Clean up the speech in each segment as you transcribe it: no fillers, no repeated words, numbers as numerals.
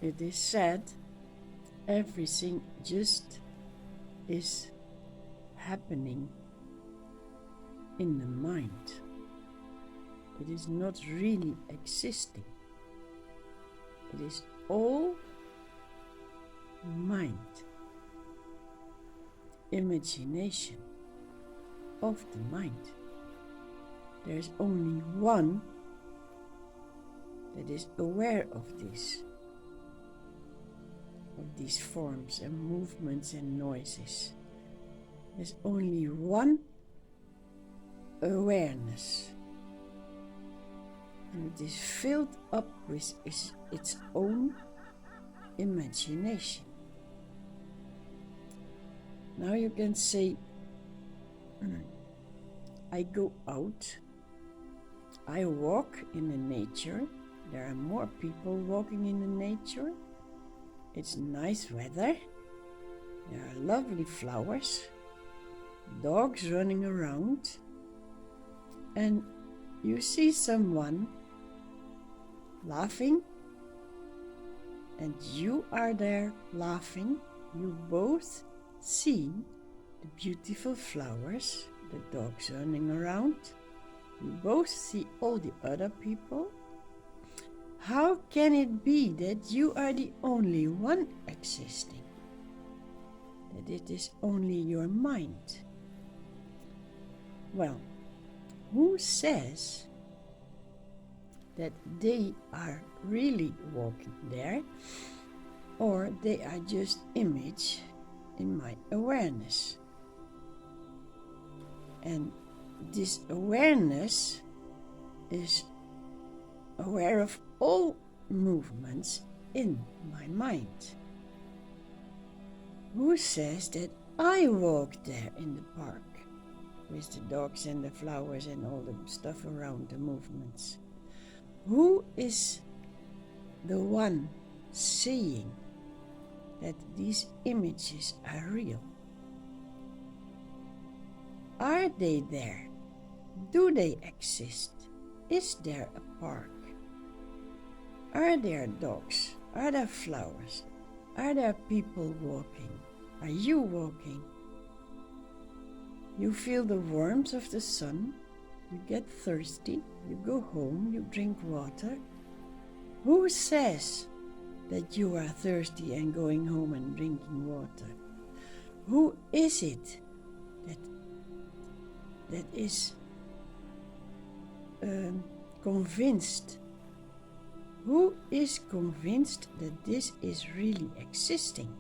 It is said everything just is happening in the mind. It is not really existing. It is all mind, imagination of the mind. There is only one that is aware of this, of these forms and movements and noises. There's only one awareness, and it is filled up with its own imagination. Now you can say, I go out, I walk in the nature, there are more people walking in the nature, it's nice weather, there are lovely flowers, dogs running around, and you see someone laughing, and you are there laughing. You both see the beautiful flowers, the dogs running around. You both see all the other people. How can it be that you are the only one existing? That it is only your mind? Well, who says that they are really walking there, or they are just image in my awareness? And this awareness is aware of all movements in my mind. Who says that I walk there in the park with the dogs and the flowers and all the stuff around the movements? Who is the one saying that these images are real? Are they there? Do they exist? Is there a park? Are there dogs? Are there flowers? Are there people walking? Are you walking? You feel the warmth of the sun, you get thirsty, you go home, you drink water. Who says that you are thirsty and going home and drinking water? Who is it that is convinced? Who is convinced that this is really existing?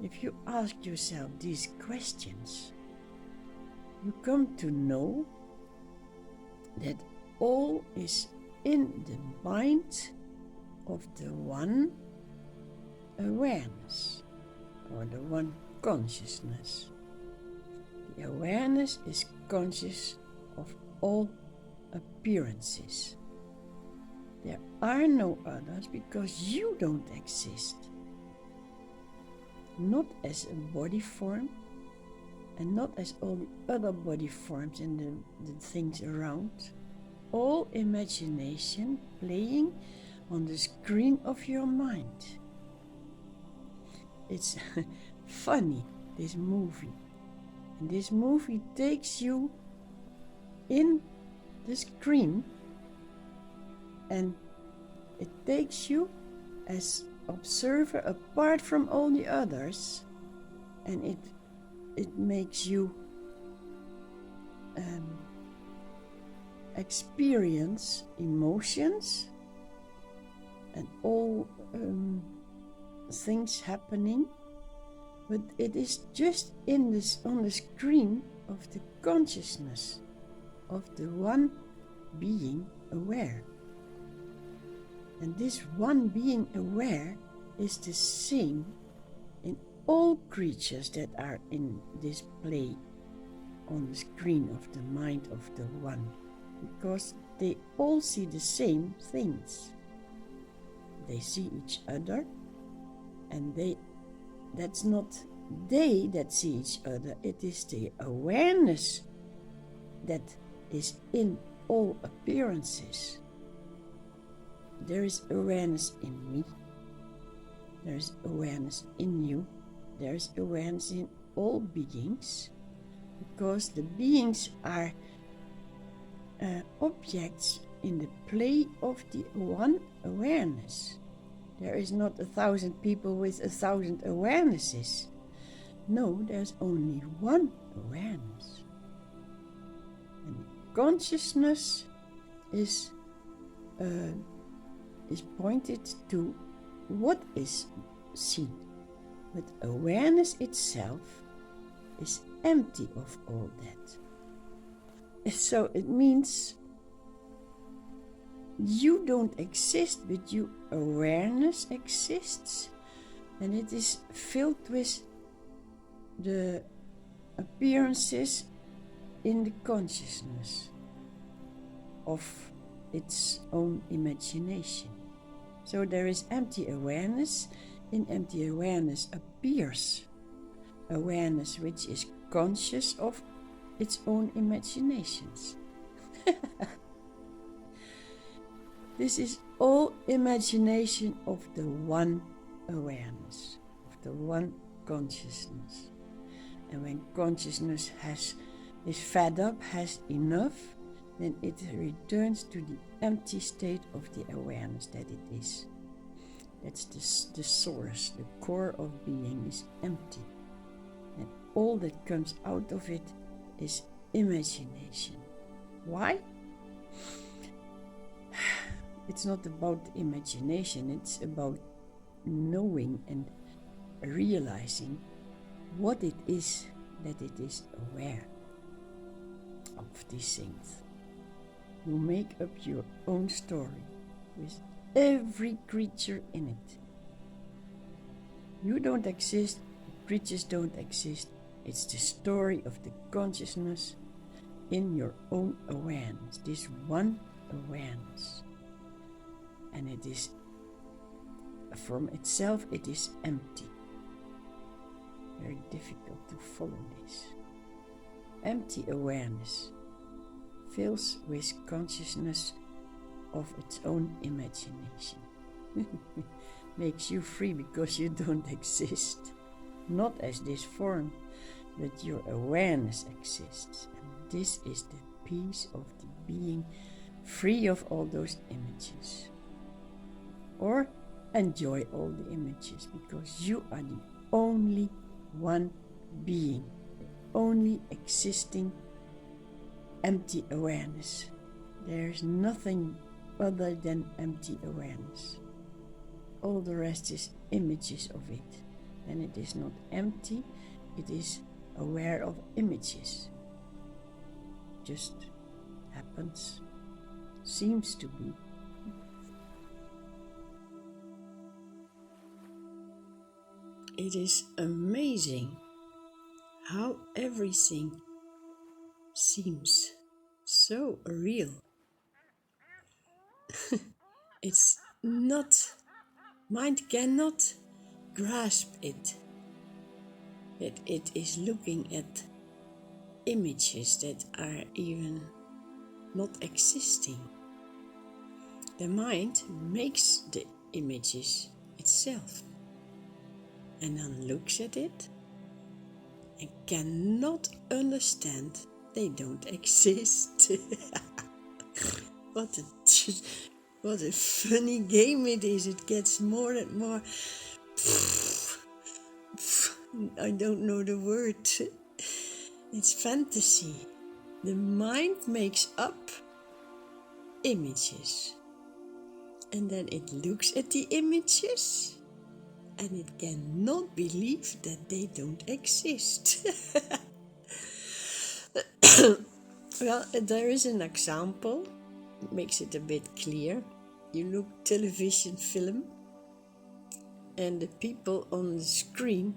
If you ask yourself these questions, you come to know that all is in the mind of the one awareness, or the one consciousness. The awareness is conscious of all appearances. There are no others because you don't exist. Not as a body form, and not as all the other body forms and the things around. All imagination playing on the screen of your mind. It's funny, this movie. And this movie takes you in the screen, and it takes you as observer apart from all the others, and it makes you experience emotions and all things happening, but it is just on the screen of the consciousness of the one being aware. And this one being aware is the same in all creatures that are in this play on the screen of the mind of the one, because they all see the same things. They see each other, and that's not they that see each other, it is the awareness that is in all appearances. there is awareness in me, there is awareness in you, there is awareness in all beings, because the beings are objects in the play of the one awareness. There is not 1,000 people with 1,000 awarenesses. No, there's only one awareness. And consciousness is pointed to what is seen, but awareness itself is empty of all that. So it means you don't exist, but your awareness exists, and it is filled with the appearances in the consciousness of its own imagination. So there is empty awareness. In empty awareness appears awareness which is conscious of its own imaginations. This is all imagination of the one awareness, of the one consciousness. And when consciousness is fed up, has enough, then it returns to the empty state of the awareness that it is. That's the source, the core of being is empty. And all that comes out of it is imagination. Why? It's not about imagination, it's about knowing and realizing what it is that it is aware of these things. You make up your own story with every creature in it. You don't exist, creatures don't exist. It's the story of the consciousness in your own awareness, this one awareness. And it is, from itself, it is empty. Very difficult to follow this. Empty awareness fills with consciousness of its own imagination. Makes you free because you don't exist. Not as this form, but your awareness exists. And this is the peace of the being free of all those images. Or enjoy all the images, because you are the only one being, the only existing empty awareness. There is nothing other than empty awareness. All the rest is images of it. And it is not empty, it is aware of images. Just happens, seems to be. It is amazing how everything seems so real. It's not, mind cannot grasp it, that it is looking at images that are even not existing. The mind makes the images itself and then looks at it and cannot understand they don't exist. What a funny game it is. It gets more and more. I don't know the word. It's fantasy. The mind makes up images. And then it looks at the images and it cannot believe that they don't exist. Well, there is an example. It makes it a bit clear. You look television film and the people on the screen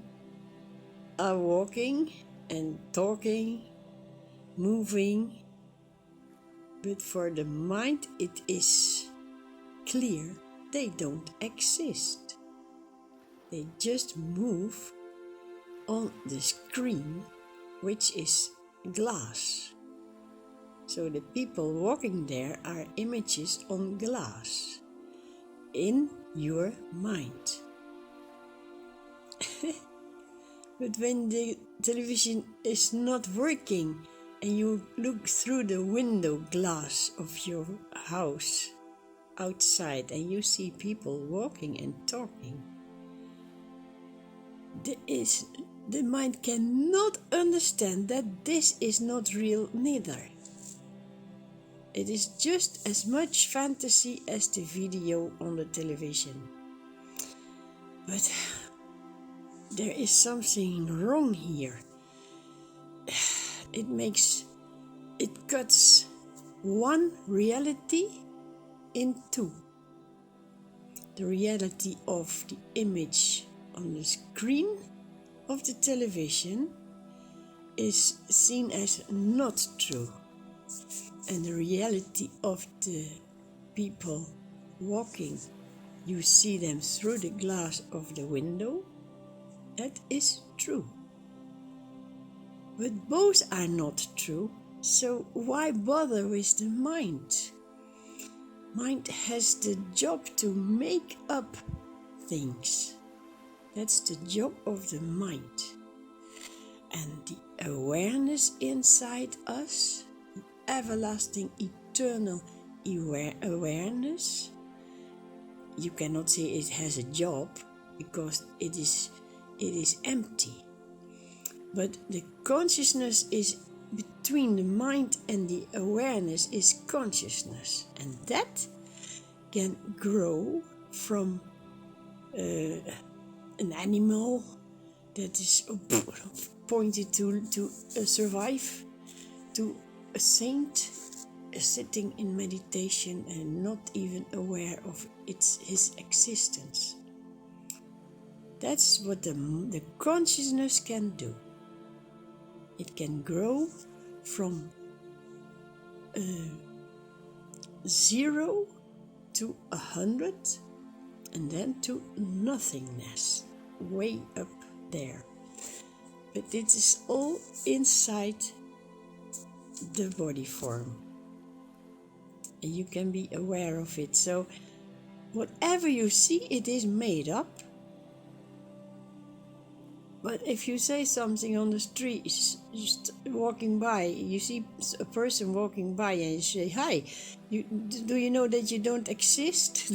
are walking and talking, moving, but for the mind it is clear they don't exist. They just move on the screen, which is glass. So the people walking there are images on glass. in your mind. But when the television is not working and you look through the window glass of your house outside and you see people walking and talking, the mind cannot understand that this is not real neither. It is just as much fantasy as the video on the television. But there is something wrong here. It cuts one reality in two. The reality of the image on the screen of the television is seen as not true. And the reality of the people walking, you see them through the glass of the window, that is true. But both are not true, so why bother with the mind? Mind has the job to make up things. That's the job of the mind. And the awareness inside us, the everlasting, eternal awareness, you cannot say it has a job because it is empty. But the consciousness is between the mind and the awareness is consciousness, and that can grow from an animal that is pointed to survive, to a saint sitting in meditation and not even aware of his existence. That's what the consciousness can do. It can grow from 0 to 100 and then to nothingness, way up there. But it is all inside the body form. And you can be aware of it. So whatever you see, it is made up. But if you say something on the street, just walking by, you see a person walking by and you say, "Hi, do you know that you don't exist?"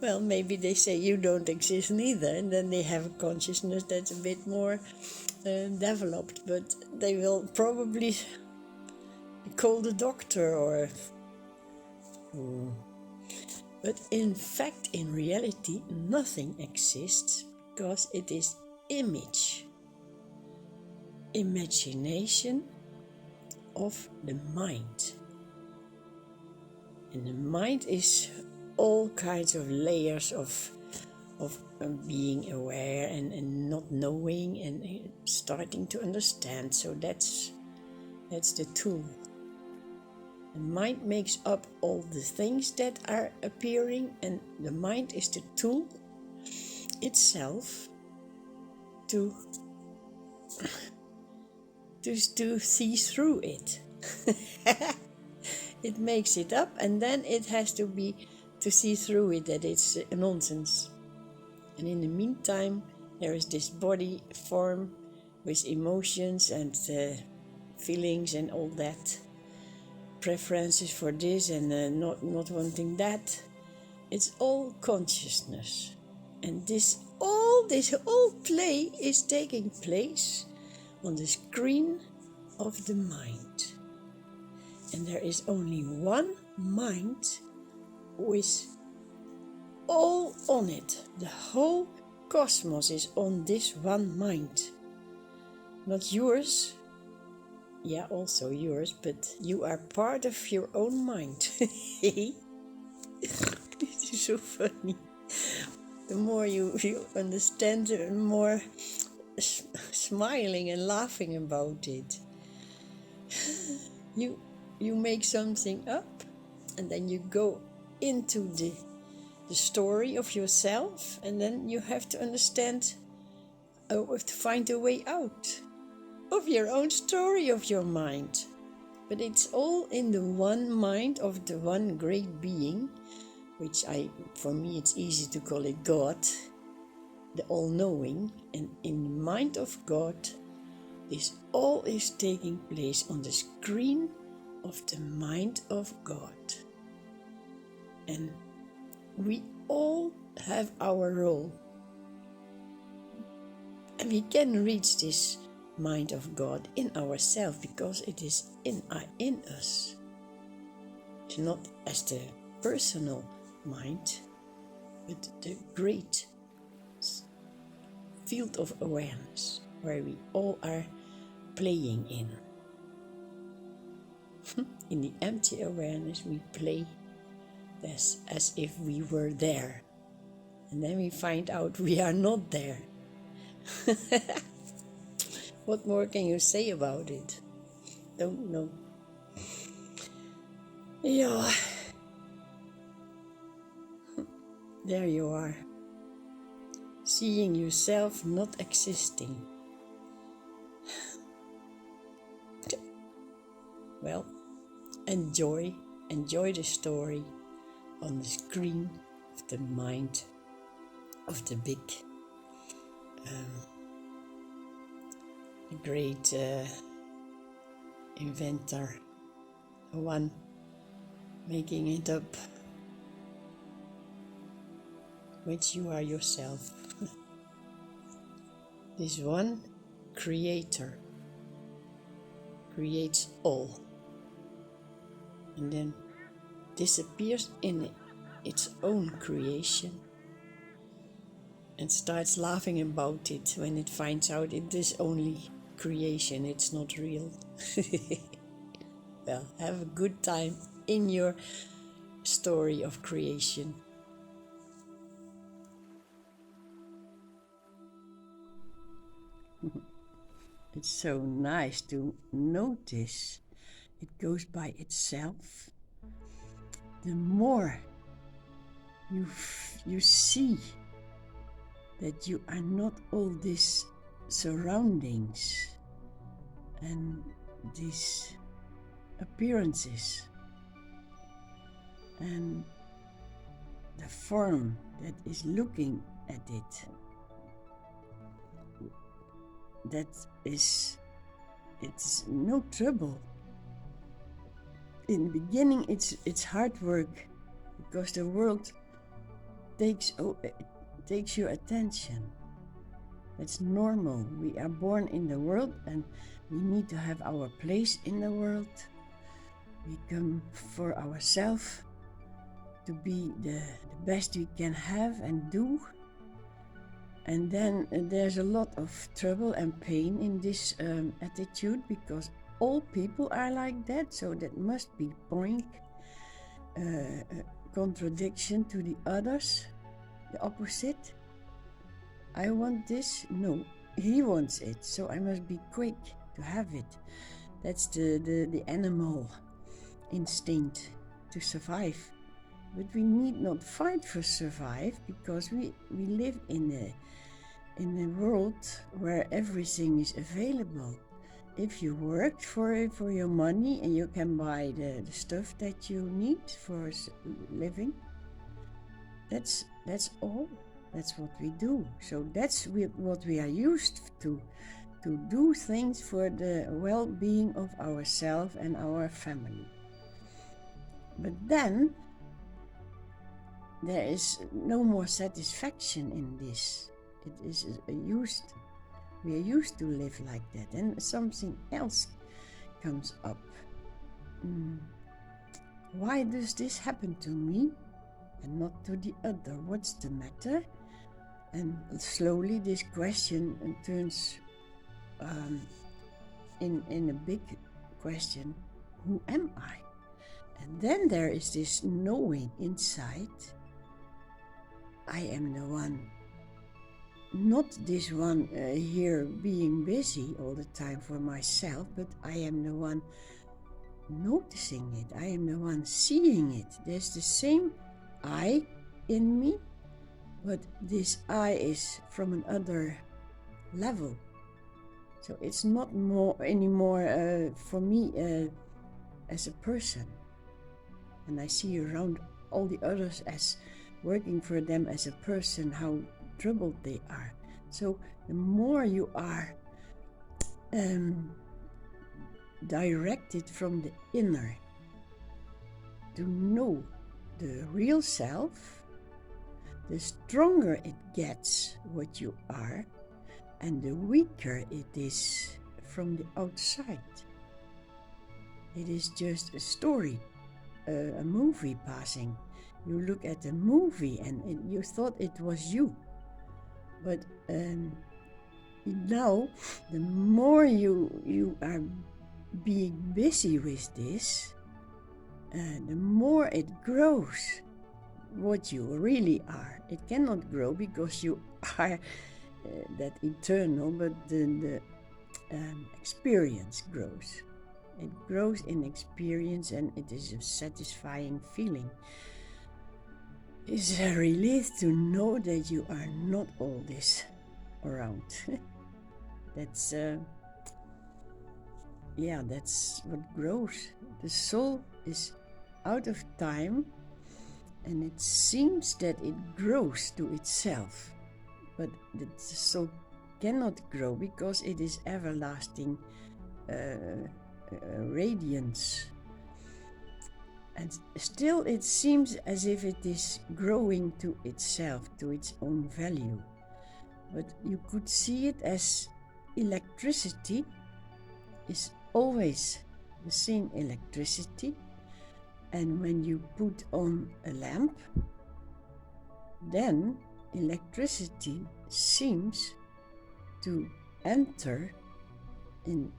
Well, maybe they say you don't exist neither, and then they have a consciousness that's a bit more developed, but they will probably call the doctor or... But in fact, in reality, nothing exists because it is image, imagination of the mind. And the mind is all kinds of layers of being aware and not knowing and starting to understand. So that's the tool. The mind makes up all the things that are appearing, and the mind is the tool itself to see through it. It makes it up, and then it has to see through it that it's nonsense. And in the meantime, there is this body form with emotions and feelings and all that. Preferences for this and not wanting that. It's all consciousness, and this whole play is taking place on the screen of the mind. And there is only one mind with all on it. The whole cosmos is on this one mind. Not yours. Yeah, also yours, but you are part of your own mind. It is so funny. The more you understand, the more smiling and laughing about it. You make something up, and then you go into the story of yourself, and then you have to understand, to find a way out of your own story of your mind. But it's all in the one mind of the one great being, which for me it's easy to call it God, the all-knowing. And in the mind of God, this all is taking place on the screen of the mind of God. And we all have our role. And we can reach this mind of God in ourselves because it is in us. It's not as the personal mind, but the great field of awareness where we all are playing in. In the empty awareness we play as if we were there. And then we find out we are not there. What more can you say about it? Don't know. Yeah. There you are. Seeing yourself not existing. Well, enjoy the story on the screen of the mind of the big, great inventor, the one making it up, which you are yourself. This one creator creates all and then disappears in its own creation and starts laughing about it when it finds out it is only creation, it's not real. Well, have a good time in your story of creation. It's so nice to notice it goes by itself. The more you see that you are not all these surroundings and these appearances and the form that is looking at it, it's no trouble. In the beginning it's hard work because the world takes your attention. That's normal. We are born in the world and we need to have our place in the world. We come for ourselves to be the best we can have and do. And then there's a lot of trouble and pain in this attitude because all people are like that, so that must be contradiction to the others, the opposite. I want this, no, he wants it, so I must be quick to have it. That's the animal instinct to survive. But we need not fight for survive because we live in a world where everything is available. If you work for your money and you can buy the stuff that you need for living, that's all. That's what we do. So that's what we are used to do things for the well-being of ourselves and our family. But then there is no more satisfaction in this. It is we are used to live like that, and something else comes up. Why does this happen to me and not to the other? What's the matter? And slowly this question turns in a big question: who am I? And then there is this knowing inside. I am the one. Not this one here being busy all the time for myself, but I am the one noticing it. I am the one seeing it. There's the same I in me, but this I is from another level. So it's not anymore for me as a person, and I see around all the others as working for them as a person, how troubled they are. So the more you are directed from the inner to know the real self, the stronger it gets what you are, and the weaker it is from the outside. It is just a story, a movie passing. You look at the movie and you thought it was you. But now, the more you are being busy with this, the more it grows what you really are. It cannot grow because you are that eternal, but the experience grows. It grows in experience, and it is a satisfying feeling. It's a relief to know that you are not all this around. That's what grows. The soul is out of time, and it seems that it grows to itself, but the soul cannot grow because it is everlasting radiance, and still it seems as if it is growing to itself, to its own value. But you could see it as electricity is always the same electricity, and when you put on a lamp, then electricity seems to enter in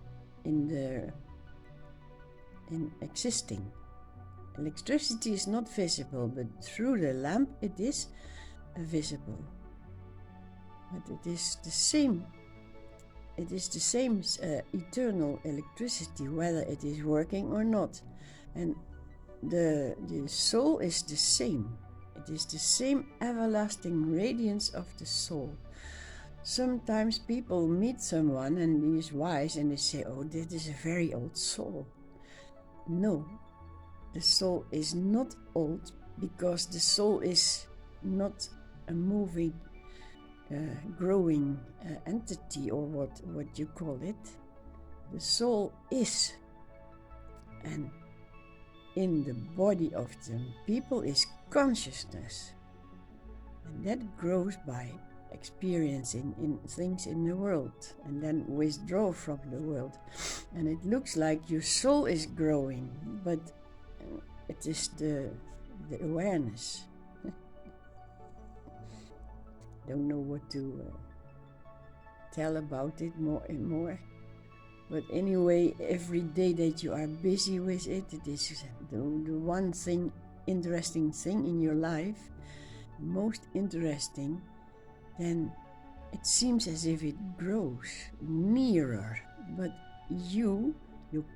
existing. Electricity is not visible, but through the lamp it is visible. But it is the same. It is the same eternal electricity, whether it is working or not. And the soul is the same. It is the same everlasting radiance of the soul. Sometimes people meet someone and he is wise and they say, "Oh, this is a very old soul." No, the soul is not old, because the soul is not a moving, growing entity, or what you call it. The soul is, and in the body of the people is consciousness, and that grows by experiencing in things in the world, and then withdraw from the world, and it looks like your soul is growing, but it is the awareness. Don't know what to tell about it more and more, but anyway, every day that you are busy with it, it is the one thing, interesting thing in your life, most interesting. Then it seems as if it grows nearer, but your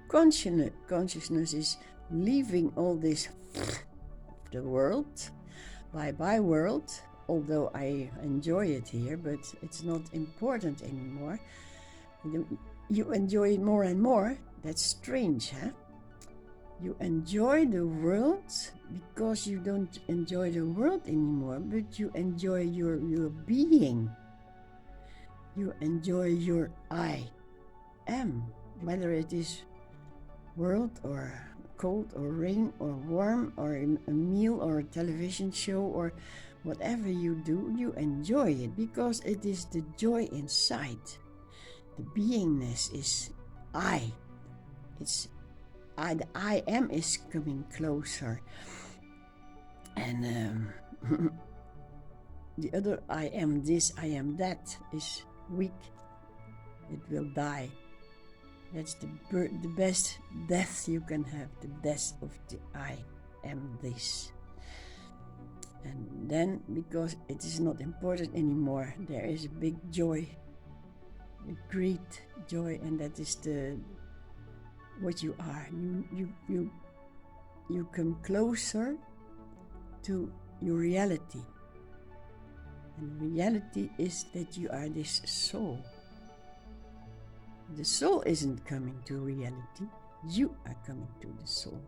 consciousness is leaving all this, the world, bye world, although I enjoy it here, but it's not important anymore. You enjoy it more and more. That's strange, huh? You enjoy the world because you don't enjoy the world anymore, but you enjoy your being. You enjoy your I am, whether it is world or cold or rain or warm or a meal or a television show or whatever you do, you enjoy it because it is the joy inside. The beingness is I. It's I. The I am is coming closer, and the other I am this, I am that is weak. It will die. That's the best death you can have, the death of the I am this. And then, because it is not important anymore, there is a big joy, a great joy, and that is what you are. You come closer to your reality. And reality is that you are this soul. The soul isn't coming to reality. You are coming to the soul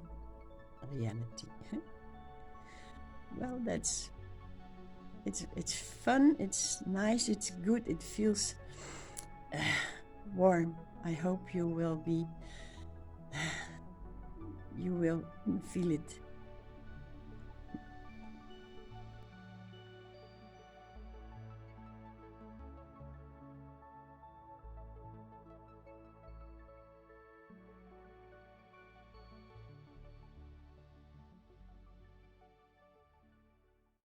reality. Well, it's fun, it's nice, it's good, it feels warm. I hope you will feel it